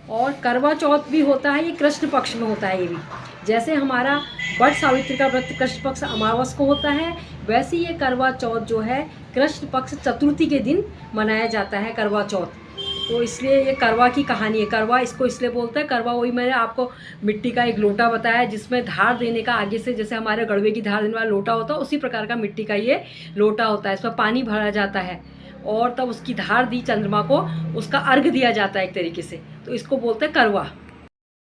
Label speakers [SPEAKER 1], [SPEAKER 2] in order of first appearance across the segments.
[SPEAKER 1] और करवा चौथ भी होता है, ये कृष्ण पक्ष में होता है। ये भी जैसे हमारा वट सावित्री का व्रत कृष्ण पक्ष अमावस को होता है, वैसे ये करवा चौथ जो है कृष्ण पक्ष चतुर्थी के दिन मनाया जाता है करवा चौथ। तो इसलिए ये करवा की कहानी है। करवा इसको इसलिए बोलते हैं, करवा वही मैंने आपको मिट्टी का एक लोटा बताया जिसमें धार देने का आगे से, जैसे हमारे गड़वे की धार देने वाला लोटा होता है, उसी प्रकार का मिट्टी का ये लोटा होता है। इसमें पानी भरा जाता है और तब उसकी धार दी चंद्रमा को, उसका अर्घ दिया जाता है एक तरीके से, तो इसको बोलते हैं करवा।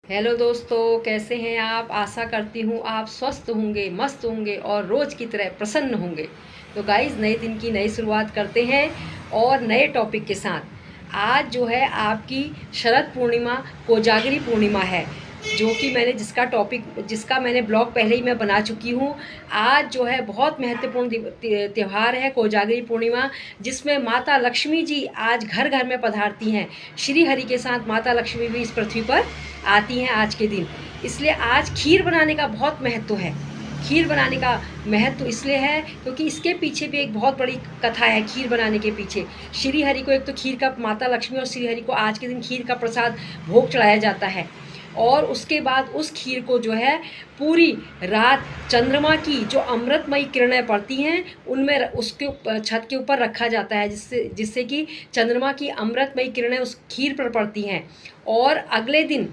[SPEAKER 1] हेलो दोस्तों, कैसे हैं आप? आशा करती हूँ आप स्वस्थ होंगे, मस्त होंगे और रोज़ की तरह प्रसन्न होंगे। तो गाइज़, नए दिन की नई शुरुआत करते हैं और नए टॉपिक के साथ। आज जो है आपकी शरद पूर्णिमा, कोजागरी पूर्णिमा है, जो कि मैंने जिसका मैंने ब्लॉग पहले ही मैं बना चुकी हूँ। आज जो है बहुत महत्वपूर्ण त्यौहार है कोजागरी पूर्णिमा, जिसमें माता लक्ष्मी जी आज घर घर में पधारती हैं। श्री हरि के साथ माता लक्ष्मी भी इस पृथ्वी पर आती हैं आज के दिन। इसलिए आज खीर बनाने का बहुत महत्व है। खीर बनाने का महत्व इसलिए है क्योंकि इसके पीछे भी एक बहुत बड़ी कथा है। खीर बनाने के पीछे श्री हरि को, एक तो खीर का, माता लक्ष्मी और श्री हरि को आज के दिन खीर का प्रसाद भोग चढ़ाया जाता है, और उसके बाद उस खीर को जो है पूरी रात चंद्रमा की जो अमृतमयी किरणें पड़ती हैं उनमें उसके छत के ऊपर रखा जाता है, जिससे कि चंद्रमा की अमृतमयी किरणें उस खीर पर पड़ती हैं। और अगले दिन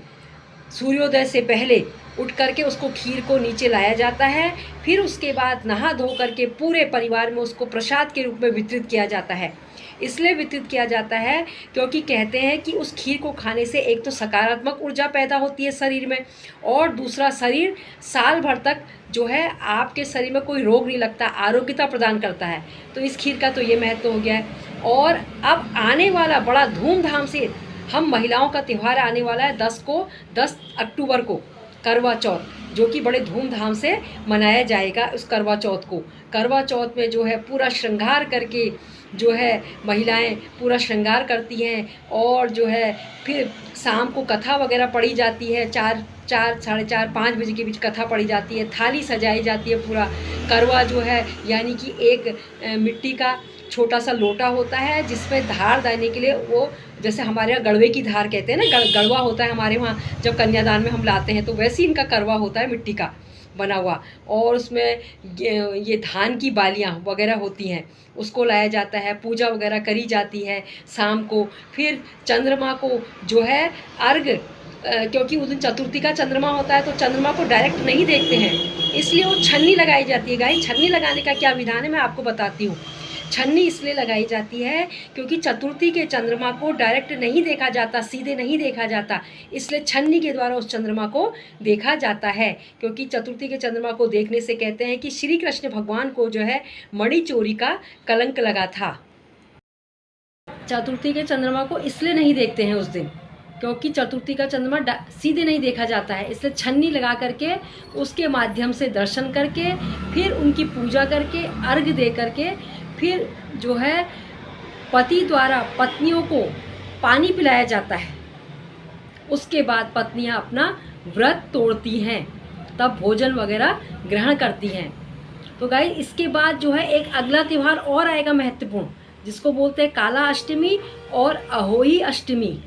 [SPEAKER 1] सूर्योदय से पहले उठ करके उसको खीर को नीचे लाया जाता है। फिर उसके बाद नहा धो करके पूरे परिवार में उसको प्रसाद के रूप में वितरित किया जाता है। इसलिए वितरित किया जाता है क्योंकि कहते हैं कि उस खीर को खाने से एक तो सकारात्मक ऊर्जा पैदा होती है शरीर में, और दूसरा शरीर साल भर तक जो है आपके शरीर में कोई रोग नहीं लगता, आरोग्यता प्रदान करता है। तो इस खीर का तो ये महत्व हो गया है। और अब आने वाला बड़ा धूमधाम से हम महिलाओं का त्यौहार आने वाला है 10 अक्टूबर को, करवा चौथ, जो कि बड़े धूमधाम से मनाया जाएगा। उस करवा चौथ को, करवा चौथ में जो है पूरा श्रृंगार करके जो है महिलाएं पूरा श्रृंगार करती हैं, और जो है फिर शाम को कथा वगैरह पढ़ी जाती है। 4, साढ़े 4, 5 बजे के बीच कथा पढ़ी जाती है। थाली सजाई जाती है। पूरा करवा जो है यानी कि एक मिट्टी का छोटा सा लोटा होता है जिसमें धार देने के लिए, वो जैसे हमारे यहाँ गड़वे की धार कहते हैं ना, गड़वा होता है हमारे वहाँ जब कन्यादान में हम लाते हैं, तो वैसे ही इनका करवा होता है मिट्टी का बना हुआ। और उसमें ये धान की बालियाँ वगैरह होती हैं, उसको लाया जाता है, पूजा वगैरह करी जाती है शाम को। फिर चंद्रमा को जो है अर्घ, क्योंकि उस दिन चतुर्थी का चंद्रमा होता है तो चंद्रमा को डायरेक्ट नहीं देखते हैं, इसलिए वो छन्नी लगाई जाती है। गाइस, छन्नी लगाने का क्या विधान है मैं आपको बताती हूँ। छन्नी इसलिए लगाई जाती है क्योंकि चतुर्थी के चंद्रमा को डायरेक्ट नहीं देखा जाता, सीधे नहीं देखा जाता, इसलिए छन्नी के द्वारा उस चंद्रमा को देखा जाता है। क्योंकि चतुर्थी के चंद्रमा को देखने से कहते हैं कि श्री कृष्ण भगवान को जो है मणि चोरी का कलंक लगा था। चतुर्थी के चंद्रमा को इसलिए नहीं देखते हैं उस दिन क्योंकि चतुर्थी का चंद्रमा सीधे नहीं देखा जाता है, इसलिए छन्नी लगा करके उसके माध्यम से दर्शन करके फिर उनकी पूजा करके अर्घ दे करके फिर जो है पति द्वारा पत्नियों को पानी पिलाया जाता है। उसके बाद पत्नियां अपना व्रत तोड़ती हैं, तब भोजन वगैरह ग्रहण करती हैं। तो गाइस, इसके बाद जो है एक अगला त्यौहार और आएगा महत्वपूर्ण, जिसको बोलते हैं काला अष्टमी और अहोई अष्टमी,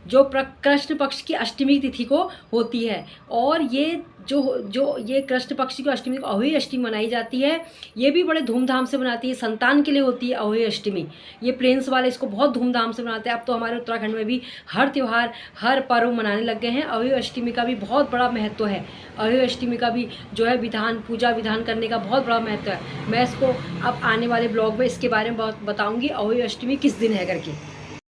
[SPEAKER 1] जो कृष्ण पक्ष की अष्टमी तिथि को होती है। और ये जो ये कृष्ण पक्ष की अष्टमी को अहोई अष्टमी मनाई जाती है, ये भी बड़े धूमधाम से मनाती है। संतान के लिए होती है अहोई अष्टमी। ये प्लेन्स वाले इसको बहुत धूमधाम से मनाते हैं। अब तो हमारे उत्तराखंड में भी हर त्यौहार, हर पर्व मनाने लग गए हैं। अहोई अष्टमी का भी बहुत बड़ा महत्व है। अहोई अष्टमी का भी जो है पूजा विधान करने का बहुत बड़ा महत्व है। मैं इसको अब आने वाले ब्लॉग में इसके बारे में बहुत बताऊँगी, अहोई अष्टमी किस दिन है करके।